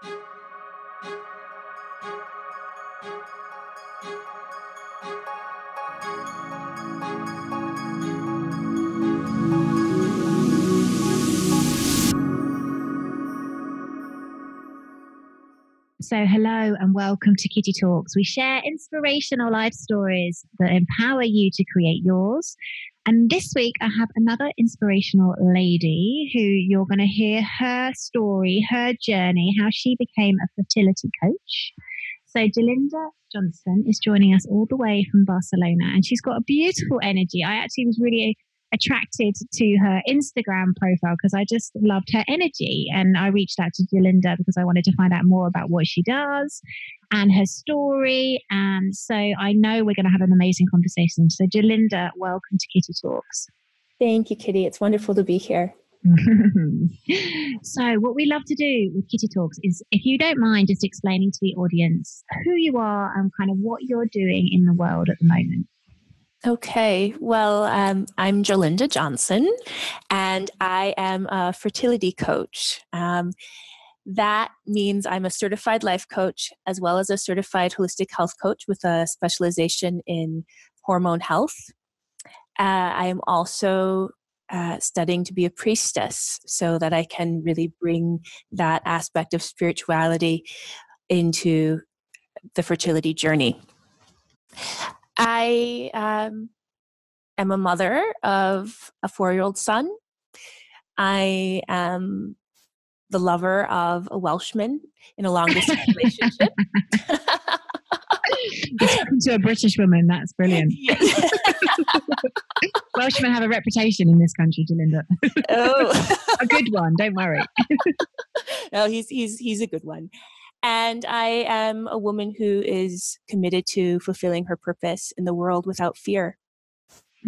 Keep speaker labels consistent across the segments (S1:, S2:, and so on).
S1: So hello and welcome to Kitty Talks. We share inspirational life stories that empower you to create yours. And this week I have another inspirational lady who you're going to hear her story, her journey, how she became a fertility coach. So Jolinda Johnson is joining us all the way from Barcelona, and she's got a beautiful energy. I actually was really attracted to her Instagram profile because I just loved her energy, and I reached out to Jolinda because I wanted to find out more about what she does and her story. And so I know we're going to have an amazing conversation. So Jolinda, welcome to Kitty Talks.
S2: Thank you, Kitty. It's wonderful to be here.
S1: So what we love to do with Kitty Talks is, if you don't mind just explaining to the audience who you are and kind of what you're doing in the world at the moment.
S2: Okay, well, I'm Jolinda Johnson, and I am a fertility coach. That means I'm a certified life coach as well as a certified holistic health coach with a specialization in hormone health. I am also studying to be a priestess so that I can really bring that aspect of spirituality into the fertility journey. I am a mother of a 4-year-old son. I am the lover of a Welshman in a long-distance relationship.
S1: To a British woman, that's brilliant. Yes. Welshmen have a reputation in this country, Jolinda.
S2: Oh,
S1: a good one. Don't worry.
S2: No, he's a good one. And I am a woman who is committed to fulfilling her purpose in the world without fear.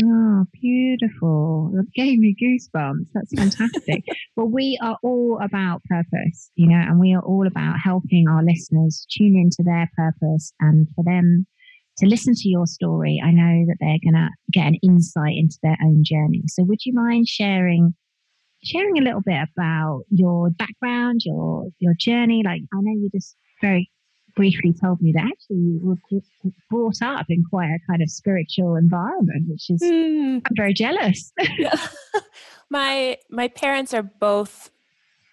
S1: Oh, beautiful. That gave me goosebumps. That's fantastic. Well, we are all about purpose, and we are all about helping our listeners tune into their purpose and for them to listen to your story. I know that they're going to get an insight into their own journey. So would you mind sharing a little bit about your background, your journey? Like, I know you just very briefly told me that actually you were brought up in quite a kind of spiritual environment, which is, I'm very jealous.
S2: My parents are both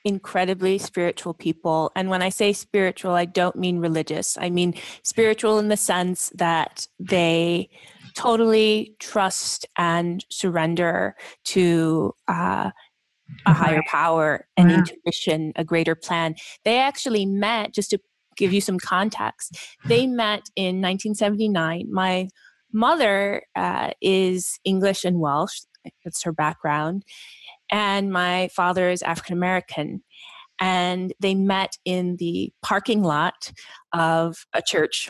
S2: incredibly spiritual people. And when I say spiritual, I don't mean religious. I mean spiritual in the sense that they totally trust and surrender to a higher power and intuition, a greater plan. They actually met, just to give you some context, they met in 1979. My mother is English and Welsh. That's her background. And my father is African-American. And they met in the parking lot of a church.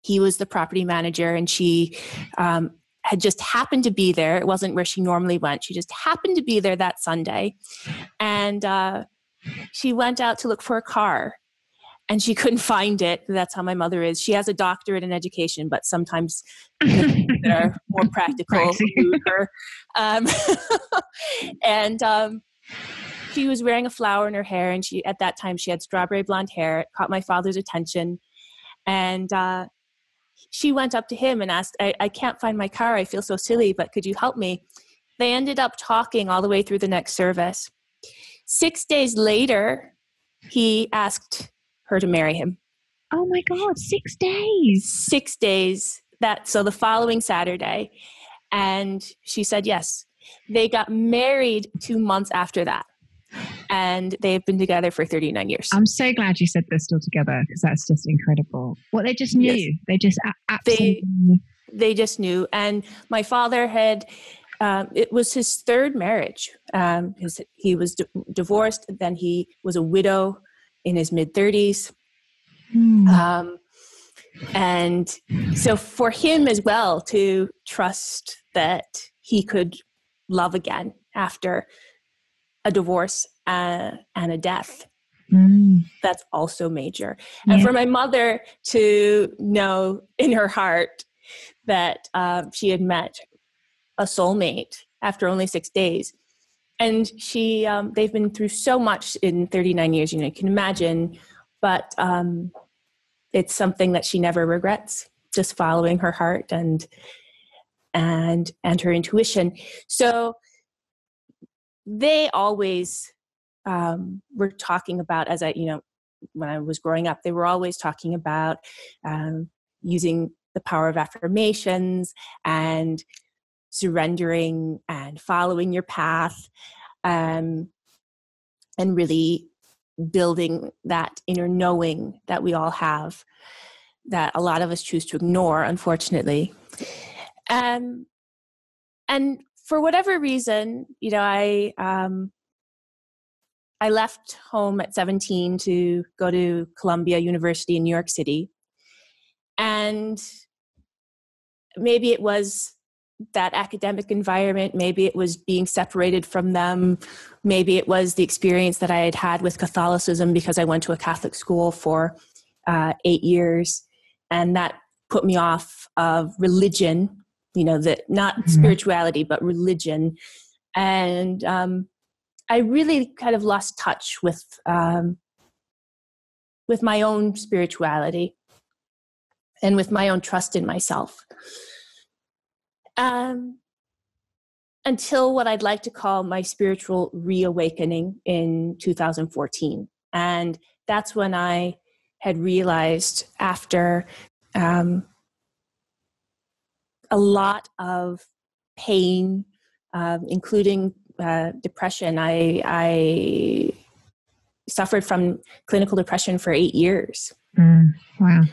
S2: He was the property manager, and she had just happened to be there. It wasn't where she normally went. She just happened to be there that Sunday. And she went out to look for a car, and she couldn't find it. That's how my mother is. She has a doctorate in education, but sometimes that are more practical to her. And she was wearing a flower in her hair, and at that time she had strawberry blonde hair. It caught my father's attention, and she went up to him and asked, I can't find my car. I feel so silly, but could you help me? They ended up talking all the way through the next service. 6 days later, he asked her to marry him.
S1: Oh my God, 6 days.
S2: 6 days. So the following Saturday. And she said yes. They got married 2 months after that. And they've been together for 39 years.
S1: I'm so glad you said they're still together, because that's just incredible. Well, they just knew. Yes. They just absolutely knew.
S2: They just knew. And my father had, it was his third marriage. He was divorced. Then he was a widow in his mid-30s. And so for him as well to trust that he could love again after a divorce and a death, that's also major. Yeah. And for my mother to know in her heart that she had met a soulmate after only 6 days, And they've been through so much in 39 years, you can imagine, but it's something that she never regrets, just following her heart and her intuition. So they always were talking about, when I was growing up, they were always talking about using the power of affirmations and surrendering and following your path, and really building that inner knowing that we all have, that a lot of us choose to ignore, unfortunately. And for whatever reason, I left home at 17 to go to Columbia University in New York City. And maybe it was that academic environment, maybe it was being separated from them, maybe it was the experience that I had had with Catholicism, because I went to a Catholic school for 8 years, and that put me off of religion, that not spirituality, but religion. And I really kind of lost touch with my own spirituality and with my own trust in myself. Until what I'd like to call my spiritual reawakening in 2014. And that's when I had realized, after a lot of pain, including depression. I suffered from clinical depression for 8 years.
S1: Wow.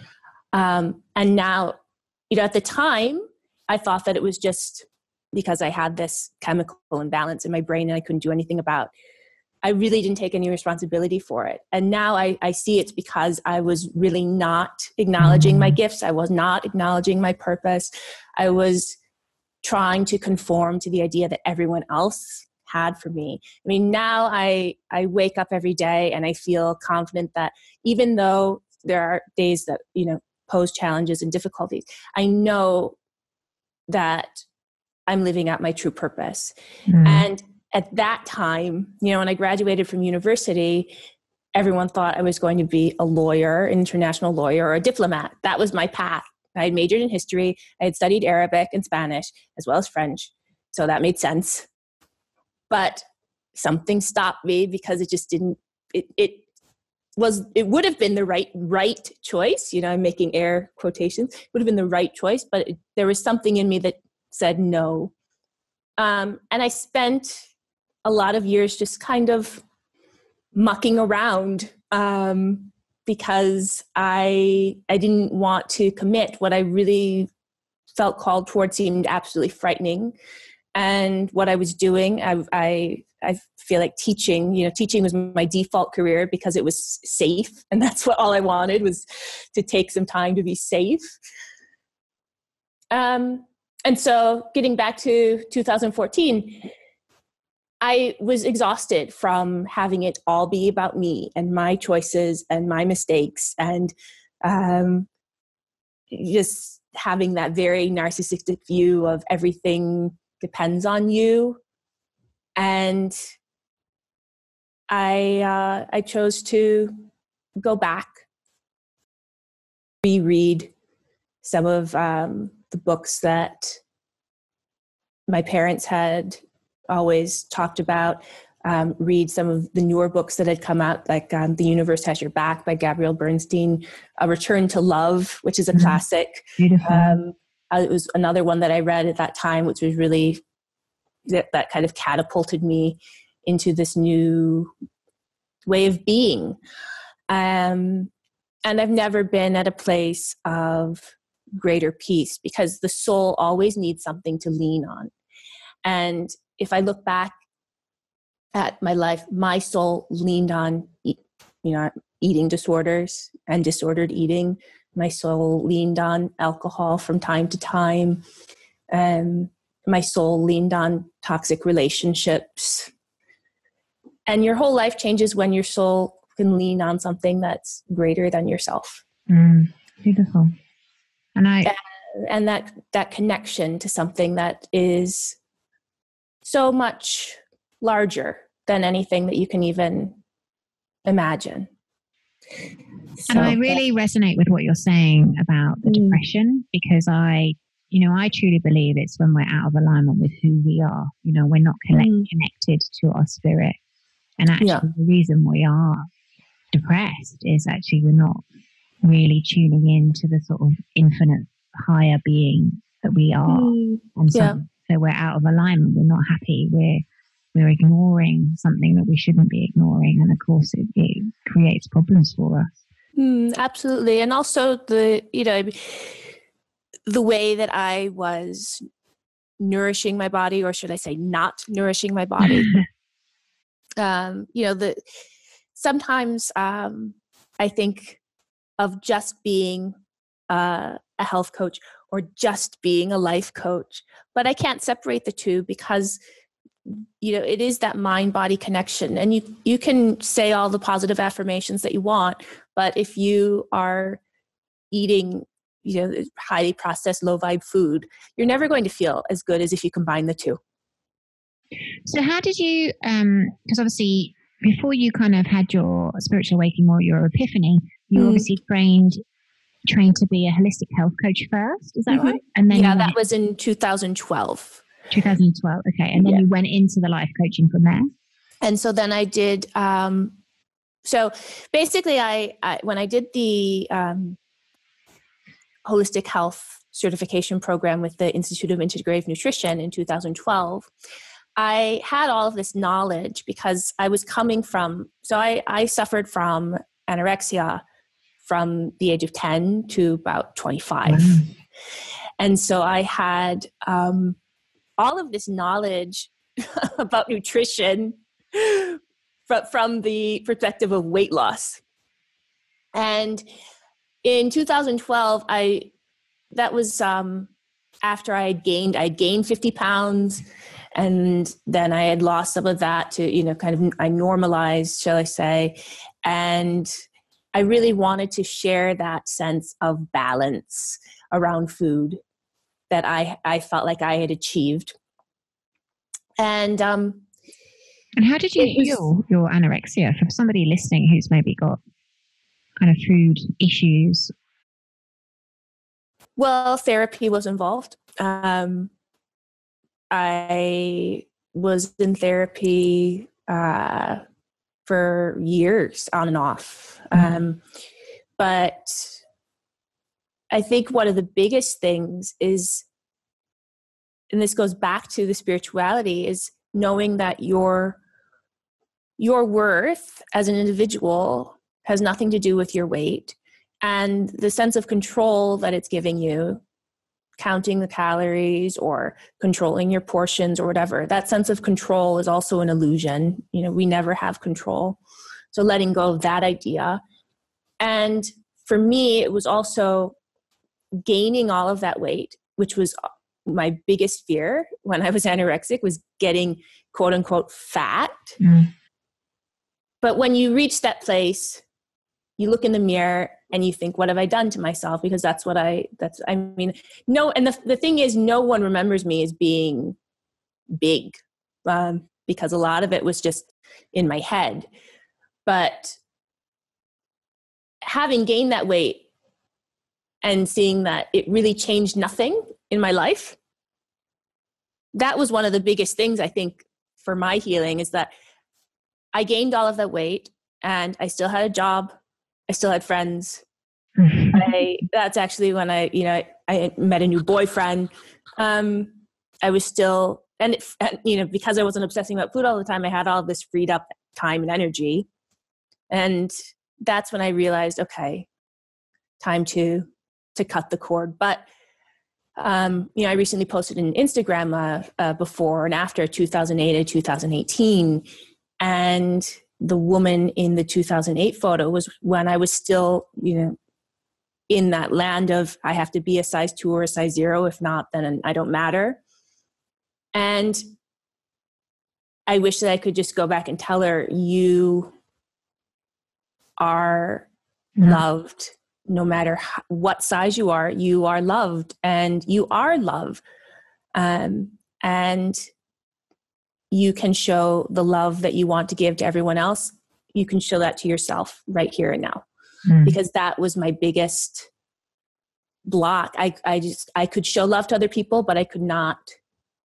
S2: And now, at the time, I thought that it was just because I had this chemical imbalance in my brain and I couldn't do anything about. I really didn't take any responsibility for it. And now I see it's because I was really not acknowledging my gifts. I was not acknowledging my purpose. I was trying to conform to the idea that everyone else had for me. I mean, now I wake up every day and I feel confident that even though there are days that, pose challenges and difficulties, I know that I'm living out my true purpose. And at that time, when I graduated from university, everyone thought I was going to be a lawyer, an international lawyer, or a diplomat. That was my path. I had majored in history. I had studied Arabic and Spanish, as well as French. So that made sense. But something stopped me, because it just didn't, it would have been the right choice. I'm making air quotations. It would have been the right choice, but there was something in me that said no. And I spent a lot of years just kind of mucking around, because I didn't want to commit. What I really felt called towards seemed absolutely frightening. And what I was doing, I feel like teaching was my default career, because it was safe. And that's all I wanted, was to take some time to be safe. And so getting back to 2014, I was exhausted from having it all be about me and my choices and my mistakes, and just having that very narcissistic view of everything depends on you. And I chose to go back, reread some of the books that my parents had always talked about, read some of the newer books that had come out, like The Universe Has Your Back by Gabrielle Bernstein, A Return to Love, which is a classic. It was another one that I read at that time, which was really, that kind of catapulted me into this new way of being. And I've never been at a place of greater peace, because the soul always needs something to lean on. And if I look back at my life, my soul leaned on, eating disorders and disordered eating. My soul leaned on alcohol from time to time. My soul leaned on toxic relationships. And your whole life changes when your soul can lean on something that's greater than yourself.
S1: Beautiful.
S2: And that connection to something that is so much larger than anything that you can even imagine.
S1: And I really resonate with what you're saying about the depression, because I truly believe it's when we're out of alignment with who we are. We're not connected to our spirit. And actually the reason we are depressed is actually we're not really tuning in to the sort of infinite higher being that we are. And so we're out of alignment. We're not happy. We're ignoring something that we shouldn't be ignoring. And of course it creates problems for us.
S2: Absolutely. And also the way that I was nourishing my body, or should I say not nourishing my body. Sometimes I think of just being a health coach or just being a life coach, but I can't separate the two, because it is that mind-body connection. And you can say all the positive affirmations that you want, but if you are eating highly processed, low-vibe food, you're never going to feel as good as if you combine the two.
S1: So how did you, because obviously before you kind of had your spiritual awakening or your epiphany, you obviously trained to be a holistic health coach first. Is that right? And then
S2: that was in 2012.
S1: 2012. Okay. And then you went into the life coaching from there.
S2: And so then I did, so basically I when I did the holistic health certification program with the Institute of Integrative Nutrition in 2012, I had all of this knowledge because I was coming from, so I suffered from anorexia from the age of 10 to about 25. Wow. And so I had all of this knowledge about nutrition from the perspective of weight loss. And in 2012, that was after I'd gained 50 pounds. And then I had lost some of that to, I normalized, shall I say. And I really wanted to share that sense of balance around food that I felt like I had achieved. And
S1: how did you heal your anorexia? For somebody listening who's maybe got kind of food issues.
S2: Well, therapy was involved. I was in therapy for years on and off. But I think one of the biggest things is, and this goes back to the spirituality, is knowing that your worth as an individual has nothing to do with your weight, and the sense of control that it's giving you, counting the calories or controlling your portions or whatever. That sense of control is also an illusion. We never have control. So letting go of that idea. And for me, it was also gaining all of that weight, which was my biggest fear when I was anorexic, was getting quote unquote fat. But when you reach that place, you look in the mirror and you think, what have I done to myself? Because and the thing is, no one remembers me as being big, because a lot of it was just in my head. But having gained that weight and seeing that it really changed nothing in my life, that was one of the biggest things, I think, for my healing, is that I gained all of that weight and I still had a job. I still had friends. That's actually when I met a new boyfriend. I was still, because I wasn't obsessing about food all the time, I had all this freed up time and energy. And that's when I realized, okay, time to cut the cord. But, I recently posted an Instagram before and after 2008 and 2018. And the woman in the 2008 photo was when I was still, in that land of, I have to be a size 2 or a size 0. If not, then I don't matter. And I wish that I could just go back and tell her, you are loved. No matter what size you are loved, and you are love. And you can show the love that you want to give to everyone else, you can show that to yourself right here and now. Because that was my biggest block. I could show love to other people, but I could not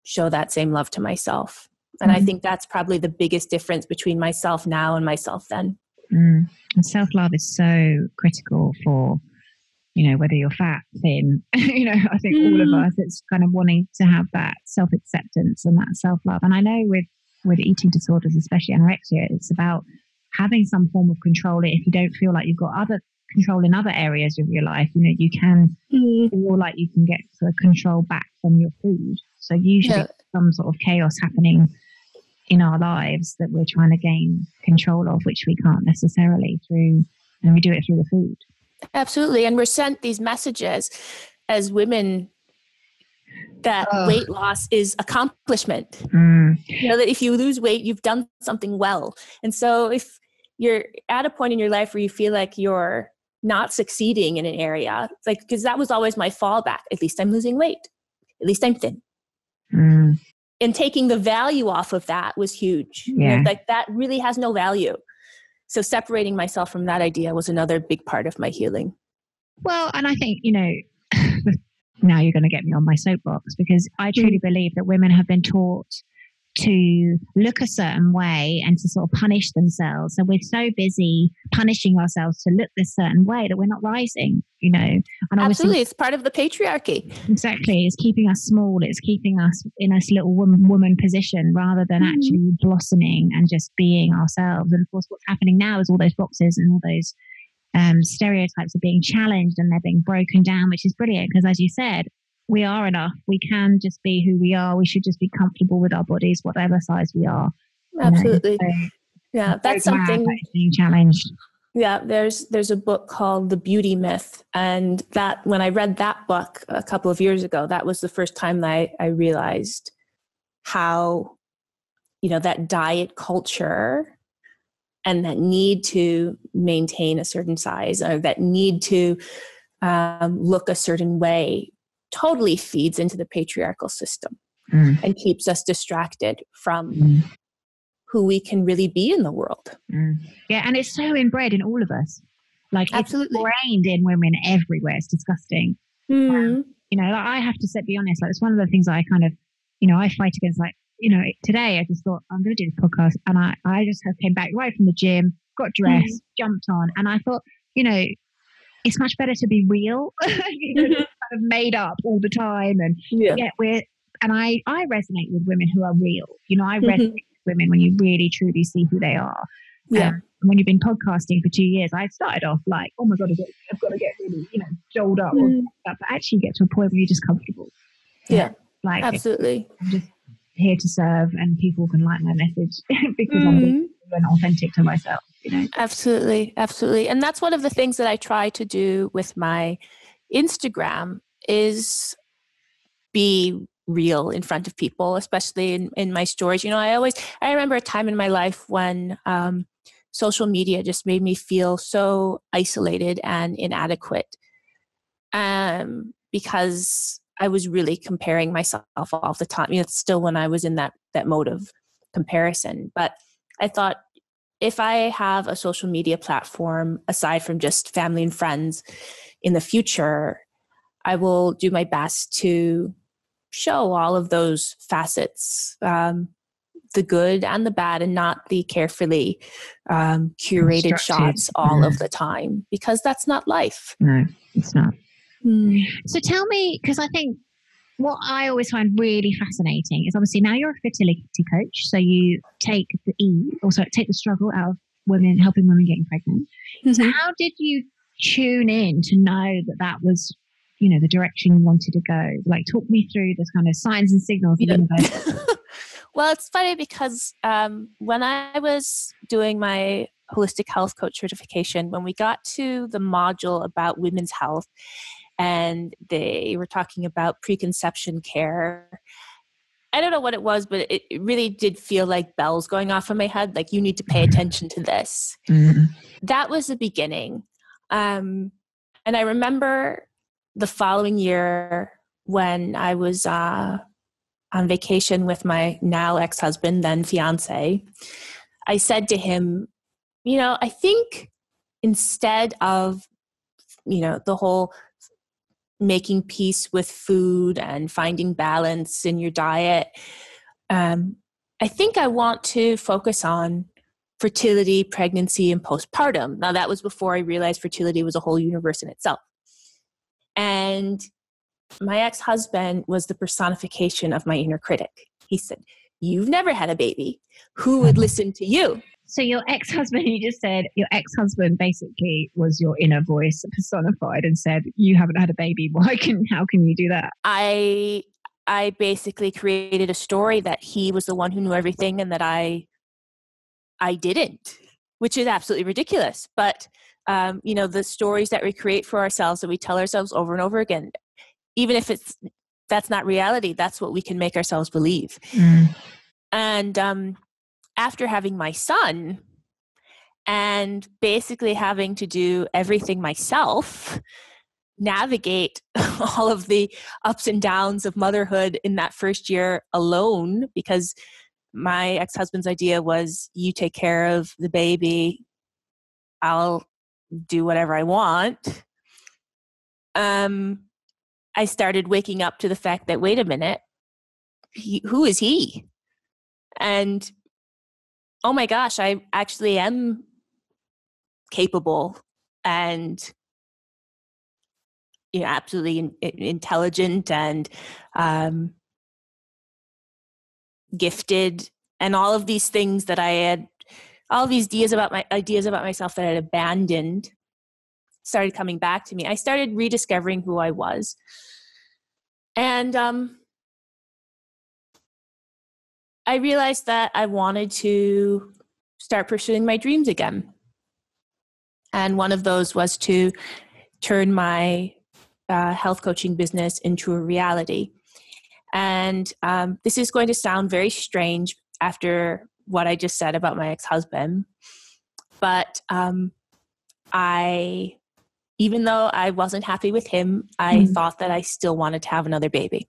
S2: show that same love to myself. And I think that's probably the biggest difference between myself now and myself then.
S1: And self-love is so critical for, whether you're fat, thin, I think all of us, it's kind of wanting to have that self-acceptance and that self-love. And I know with eating disorders, especially anorexia, it's about having some form of control. If you don't feel like you've got other control in other areas of your life, you can feel like you can get the control back from your food. So usually some sort of chaos happening in our lives that we're trying to gain control of, which we can't necessarily and we do it through the food.
S2: Absolutely. And we're sent these messages as women that weight loss is accomplishment. That if you lose weight, you've done something well. And so if you're at a point in your life where you feel like you're not succeeding in an area, like, because that was always my fallback. At least I'm losing weight. At least I'm thin. And taking the value off of that was huge.
S1: Yeah.
S2: Like that really has no value. So separating myself from that idea was another big part of my healing.
S1: Well, and I think, now you're going to get me on my soapbox, because I truly believe that women have been taught to look a certain way and to sort of punish themselves. So we're so busy punishing ourselves to look this certain way that we're not rising, And
S2: absolutely, it's part of the patriarchy.
S1: Exactly. It's keeping us small. It's keeping us in this little woman position rather than actually blossoming and just being ourselves. And of course, what's happening now is all those boxes and all those stereotypes are being challenged and they're being broken down, which is brilliant because, as you said, we are enough. We can just be who we are. We should just be comfortable with our bodies, whatever size we are.
S2: Absolutely.
S1: So
S2: yeah, that's something
S1: that is being challenged.
S2: Yeah, there's a book called The Beauty Myth. And that when I read that book a couple of years ago, that was the first time that I realized how, that diet culture and that need to maintain a certain size or that need to look a certain way totally feeds into the patriarchal system and keeps us distracted from who we can really be in the world.
S1: Yeah, and it's so inbred in all of us. Like,
S2: absolutely,
S1: it's ingrained in women everywhere. It's disgusting. I have to be honest. Like, it's one of the things I kind of, I fight against. Like, today I just thought I'm going to do this podcast, and I just came back right from the gym, got dressed, jumped on, and I thought, it's much better to be real, kind of made up all the time. And I resonate with women who are real. I resonate with women when you really truly see who they are. When you've been podcasting for 2 years, I started off like, oh my God, I've got to get really, dolled up, but actually get to a point where you're just comfortable. Like,
S2: absolutely.
S1: I'm just here to serve, and people can like my message because I'm being authentic to myself.
S2: Absolutely. And that's one of the things that I try to do with my Instagram is be real in front of people, especially in my stories. I remember a time in my life when social media just made me feel so isolated and inadequate because I was really comparing myself all the time. It's still when I was in that mode of comparison. But I thought, if I have a social media platform, aside from just family and friends in the future, I will do my best to show all of those facets, the good and the bad, and not the carefully curated shots all of the time, because that's not life.
S1: No, it's not. So tell me, because I think what I always find really fascinating is, obviously now you're a fertility coach, so you take the struggle out of women, helping women getting pregnant. So how did you tune in to know that was, the direction you wanted to go? Like, talk me through this kind of signs and signals.
S2: Well, it's funny because when I was doing my holistic health coach certification, when we got to the module about women's health, and they were talking about preconception care, I don't know what it was, but it really did feel like bells going off in my head. Like, you need to pay attention to this. That was the beginning. And I remember the following year when I was on vacation with my now ex-husband, then fiance, I said to him, I think instead of, the whole making peace with food and finding balance in your diet, I think I want to focus on fertility, pregnancy, and postpartum. Now, that was before I realized fertility was a whole universe in itself. And my ex-husband was the personification of my inner critic. He said, "You've never had a baby. Who would listen to you?"
S1: So your ex-husband, you just said your ex-husband basically was your inner voice personified and said, "You haven't had a baby. How can you do that?"
S2: I basically created a story that he was the one who knew everything and that I didn't, which is absolutely ridiculous. But, the stories that we create for ourselves that we tell ourselves over and over again, even if that's not reality, that's what we can make ourselves believe. And after having my son and basically having to do everything myself, navigate all of the ups and downs of motherhood in that first year alone, because my ex-husband's idea was, you take care of the baby, I'll do whatever I want. I started waking up to the fact that, wait a minute, who is he? And oh my gosh, I actually am capable and absolutely intelligent and gifted, and all of these things that I had, all of these ideas about myself that I had abandoned started coming back to me. I started rediscovering who I was. And I realized that I wanted to start pursuing my dreams again. And one of those was to turn my health coaching business into a reality. And this is going to sound very strange after what I just said about my ex-husband. But even though I wasn't happy with him, I thought that I still wanted to have another baby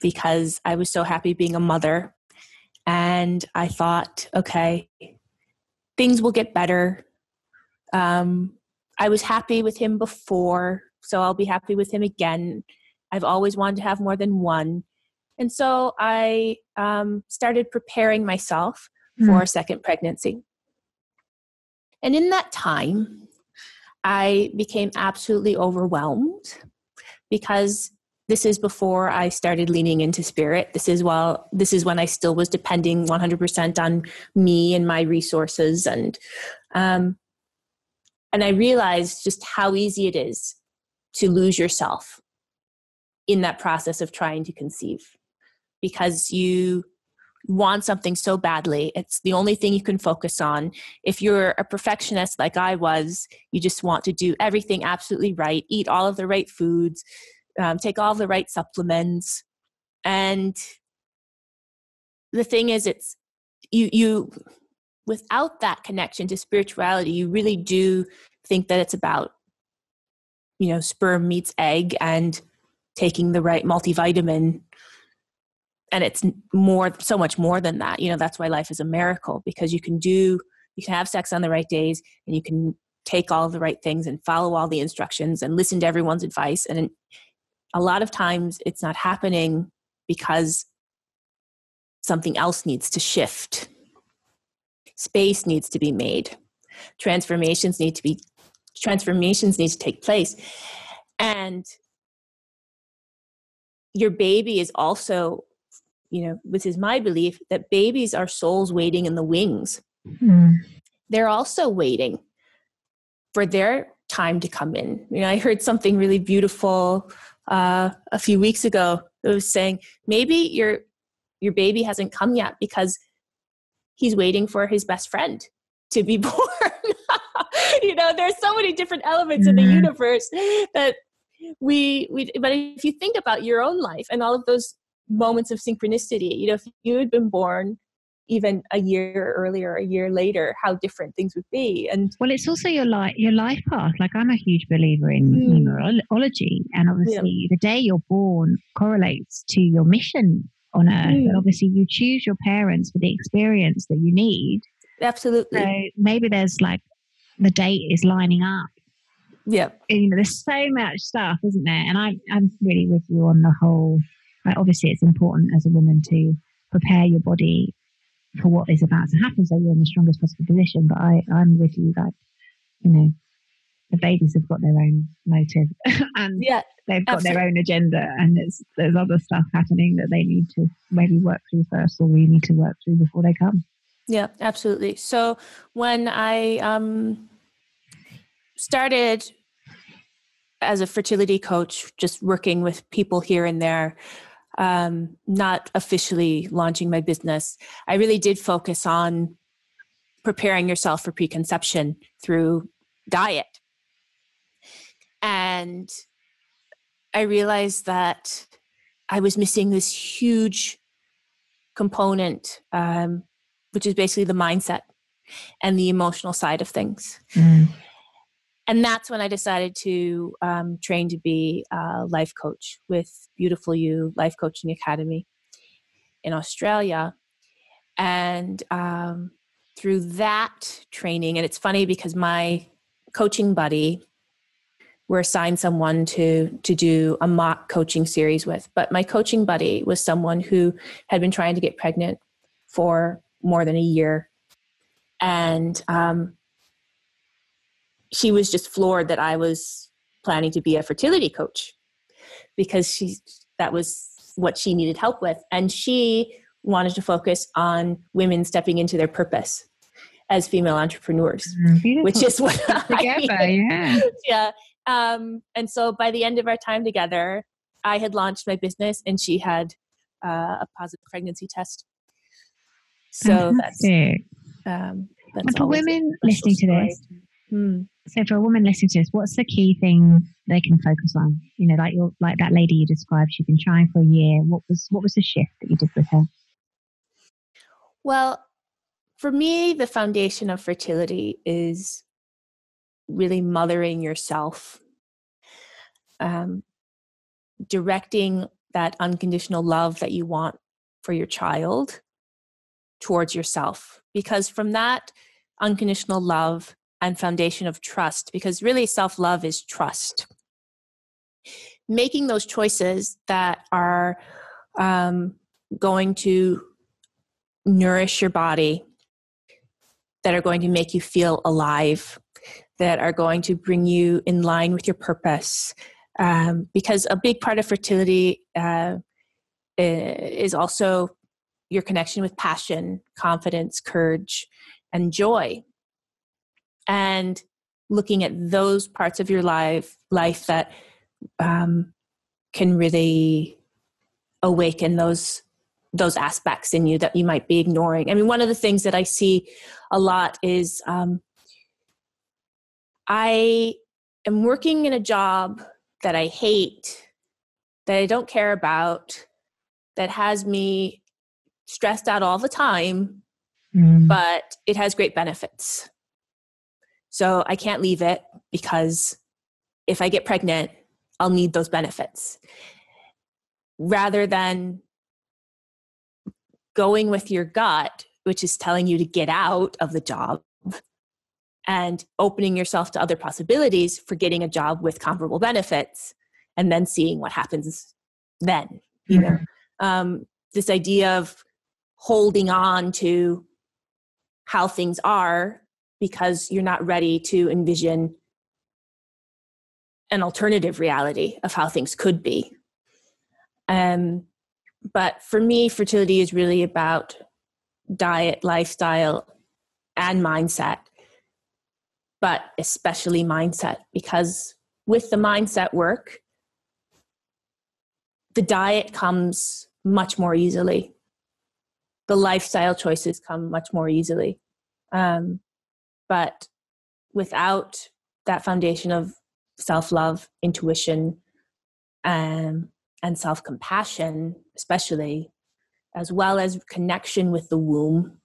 S2: because I was so happy being a mother. And I thought, okay, things will get better. I was happy with him before, so I'll be happy with him again. I've always wanted to have more than one. And so I started preparing myself for a second pregnancy. And in that time, I became absolutely overwhelmed because this is before I started leaning into spirit. This is when I still was depending 100% on me and my resources. And I realized just how easy it is to lose yourself in that process of trying to conceive, because you want something so badly. It's the only thing you can focus on. If you're a perfectionist like I was, you just want to do everything absolutely right, eat all of the right foods, take all of the right supplements. And the thing is, it's you without that connection to spirituality, you really do think that it's about, sperm meets egg and taking the right multivitamin. And it's so much more than that. That's why life is a miracle, because you can have sex on the right days, and you can take all of the right things and follow all the instructions and listen to everyone's advice. And a lot of times it's not happening because something else needs to shift. Space needs to be made. Transformations need to take place. And your baby is also, this is my belief, that babies are souls waiting in the wings. They're also waiting for their time to come in. I heard something really beautiful a few weeks ago that was saying, maybe your baby hasn't come yet because he's waiting for his best friend to be born. There's so many different elements in the universe that but if you think about your own life and all of those moments of synchronicity, if you had been born even a year earlier, a year later, how different things would be. And
S1: well, it's also your life path. Like, I'm a huge believer in numerology, and obviously the day you're born correlates to your mission on earth. And obviously you choose your parents for the experience that you need.
S2: Absolutely.
S1: So maybe there's like the date is lining up.
S2: Yeah.
S1: There's so much stuff, isn't there? And I'm really with you on the whole. Obviously, it's important as a woman to prepare your body for what is about to happen, so you're in the strongest possible position. But I'm with you, like, the babies have got their own motive and they've got their own agenda, and there's other stuff happening that they need to maybe work through first, or we need to work through before they come.
S2: Yeah, absolutely. So when I started as a fertility coach, just working with people here and there, not officially launching my business, I really did focus on preparing yourself for preconception through diet. And I realized that I was missing this huge component, which is basically the mindset and the emotional side of things. And that's when I decided to train to be a life coach with Beautiful You Life Coaching Academy in Australia. And through that training, and it's funny because my coaching buddy, we're assigned someone to do a mock coaching series with, but my coaching buddy was someone who had been trying to get pregnant for more than a year. And she was just floored that I was planning to be a fertility coach, because that was what she needed help with. And she wanted to focus on women stepping into their purpose as female entrepreneurs, which is what yeah. And so by the end of our time together, I had launched my business and she had a positive pregnancy test. So that's
S1: for women listening to this. So for a woman listening to this, what's the key thing they can focus on? Like that lady you described, she'd been trying for a year. What was the shift that you did with her?
S2: Well, for me, the foundation of fertility is really mothering yourself, directing that unconditional love that you want for your child towards yourself. Because from that unconditional love and foundation of trust, because really self-love is trust, making those choices that are going to nourish your body, that are going to make you feel alive, that are going to bring you in line with your purpose. Because a big part of fertility is also your connection with passion, confidence, courage, and joy. And looking at those parts of your life that can really awaken those aspects in you that you might be ignoring. I mean, one of the things that I see a lot is I am working in a job that I hate, that I don't care about, that has me stressed out all the time, but it has great benefits. So I can't leave it, because if I get pregnant, I'll need those benefits. Rather than going with your gut, which is telling you to get out of the job, and opening yourself to other possibilities for getting a job with comparable benefits, and then seeing what happens then. This idea of holding on to how things are because you're not ready to envision an alternative reality of how things could be. But for me, fertility is really about diet, lifestyle, and mindset, but especially mindset, because with the mindset work, the diet comes much more easily. The lifestyle choices come much more easily. But without that foundation of self-love, intuition, and self-compassion, especially, as well as connection with the womb.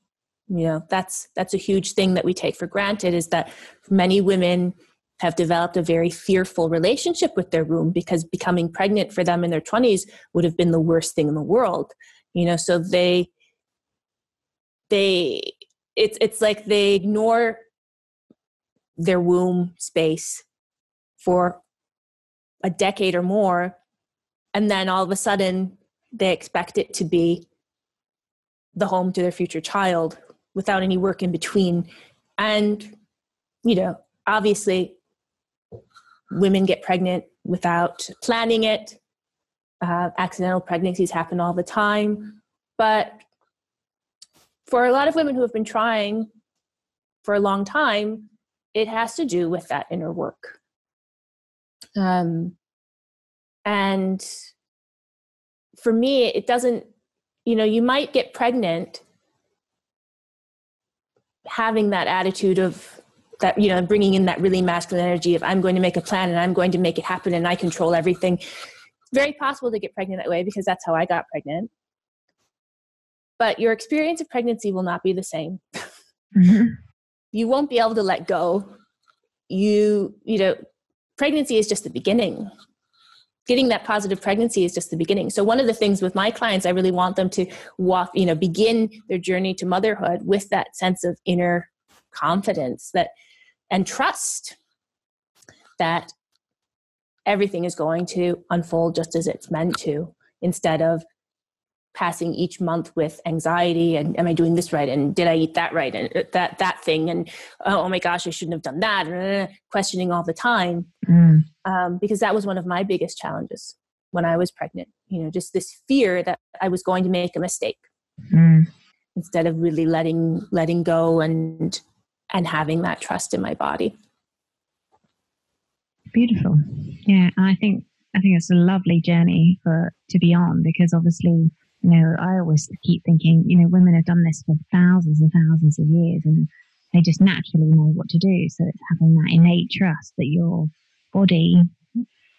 S2: That's a huge thing that we take for granted, is that many women have developed a very fearful relationship with their womb, because becoming pregnant for them in their 20s would have been the worst thing in the world. So it's like they ignore their womb space for a decade or more, and then all of a sudden they expect it to be the home to their future child without any work in between. And obviously women get pregnant without planning it. Accidental pregnancies happen all the time. But for a lot of women who have been trying for a long time, it has to do with that inner work. And for me, it doesn't, you might get pregnant having that attitude of that, bringing in that really masculine energy of I'm going to make a plan and I'm going to make it happen and I control everything. It's very possible to get pregnant that way, because that's how I got pregnant. But your experience of pregnancy will not be the same. Mm-hmm. You won't be able to let go. Pregnancy is just the beginning. Getting that positive pregnancy is just the beginning. So one of the things with my clients, I really want them to begin their journey to motherhood with that sense of inner confidence and trust that everything is going to unfold just as it's meant to, instead of passing each month with anxiety and am I doing this right? And did I eat that right? And that thing. And oh my gosh, I shouldn't have done that. Questioning all the time. Because that was one of my biggest challenges when I was pregnant, just this fear that I was going to make a mistake instead of really letting go and having that trust in my body.
S1: Beautiful. Yeah. I think it's a lovely journey to be on, because obviously, I always keep thinking, women have done this for thousands and thousands of years and they just naturally know what to do. So it's having that innate trust that your body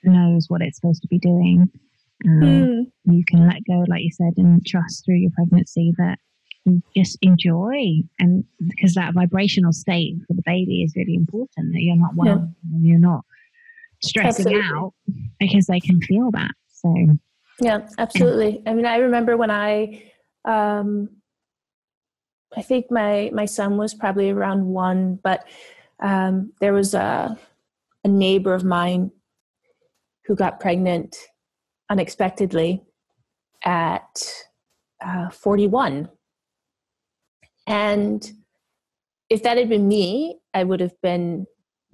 S1: knows what it's supposed to be doing. You can let go, like you said, and trust through your pregnancy that you just enjoy. And because that vibrational state for the baby is really important, that you're not and you're not stressing out, because they can feel that. So
S2: yeah, absolutely. I mean, I remember when I think my son was probably around 1, but there was a neighbor of mine who got pregnant unexpectedly at 41. And if that had been me, I would have been,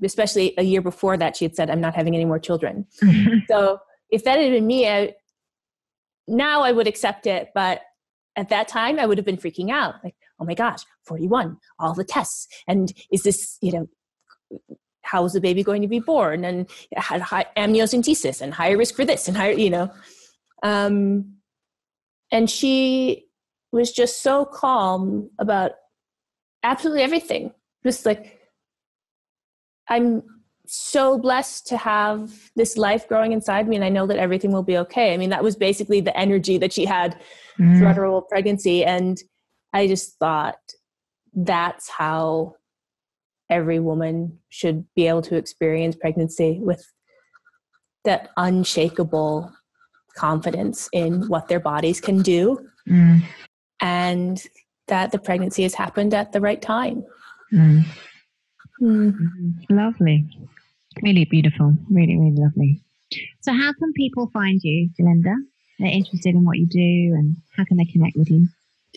S2: especially a year before that, she had said, I'm not having any more children. So if that had been me, now I would accept it. But at that time, I would have been freaking out. Like, oh my gosh, 41, all the tests. And is this, how is the baby going to be born? And had high amniocentesis and higher risk for this and higher, and she was just so calm about absolutely everything. Just like, I'm so blessed to have this life growing inside me, and I know that everything will be okay. I mean, that was basically the energy that she had throughout her whole pregnancy. And I just thought that's how every woman should be able to experience pregnancy, with that unshakable confidence in what their bodies can do, and that the pregnancy has happened at the right time.
S1: Lovely. Really beautiful. Really, really lovely. So how can people find you, Jolinda? They're interested in what you do, and how can they connect with you?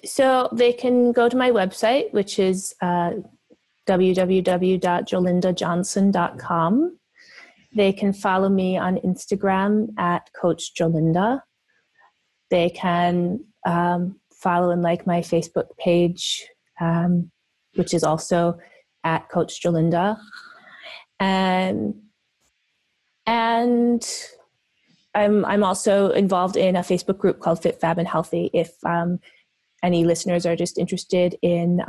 S2: So they can go to my website, which is www.jolindajohnson.com. They can follow me on Instagram at Coach Jolinda. They can follow and like my Facebook page, which is also at Coach Jolinda. And I'm also involved in a Facebook group called Fit, Fab, and Healthy. If any listeners are just interested in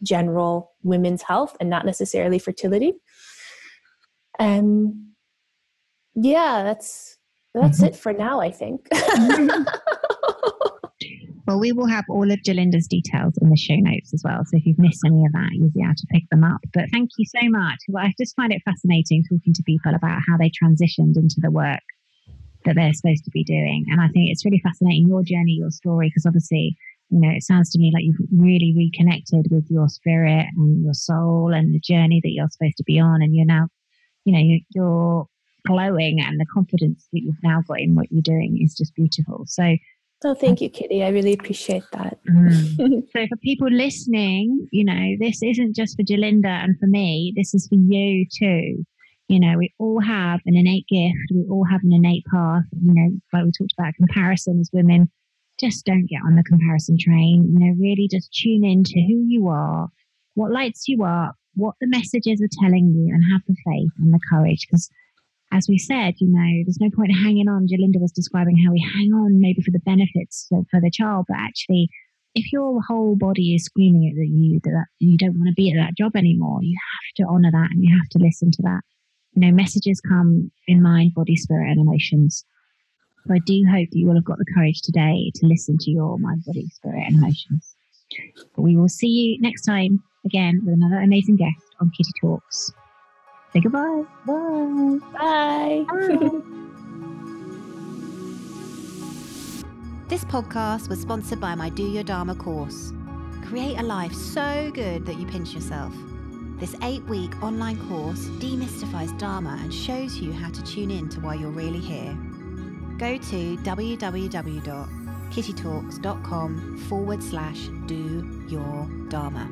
S2: general women's health and not necessarily fertility. And that's it for now, I think.
S1: Well, we will have all of Jolinda's details in the show notes as well. So if you've missed any of that, you'll be able to pick them up. But thank you so much. Well, I just find it fascinating talking to people about how they transitioned into the work that they're supposed to be doing. And I think it's really fascinating, your journey, your story, because obviously, it sounds to me like you've really reconnected with your spirit and your soul and the journey that you're supposed to be on. And you're now, you're glowing, and the confidence that you've now got in what you're doing is just beautiful. So,
S2: thank you, Kitty. I really appreciate that.
S1: So for people listening, this isn't just for Jolinda and for me. This is for you too. We all have an innate gift. We all have an innate path. Like we talked about comparison as women, just don't get on the comparison train. Really just tune into who you are, what lights you up, what the messages are telling you, and have the faith and the courage. Because as we said, there's no point hanging on. Jolinda was describing how we hang on maybe for the benefits for the child, but actually, if your whole body is screaming at you that you don't want to be at that job anymore, you have to honor that and you have to listen to that. Messages come in mind, body, spirit, and emotions. So I do hope that you will have got the courage today to listen to your mind, body, spirit, and emotions. But we will see you next time again with another amazing guest on Kitty Talks. Say goodbye. Bye.
S2: Bye.
S1: Bye.
S3: This podcast was sponsored by my Do Your Dharma course. Create a life so good that you pinch yourself. This 8-week online course demystifies Dharma and shows you how to tune in to why you're really here. Go to www.kittytalks.com/do your Dharma.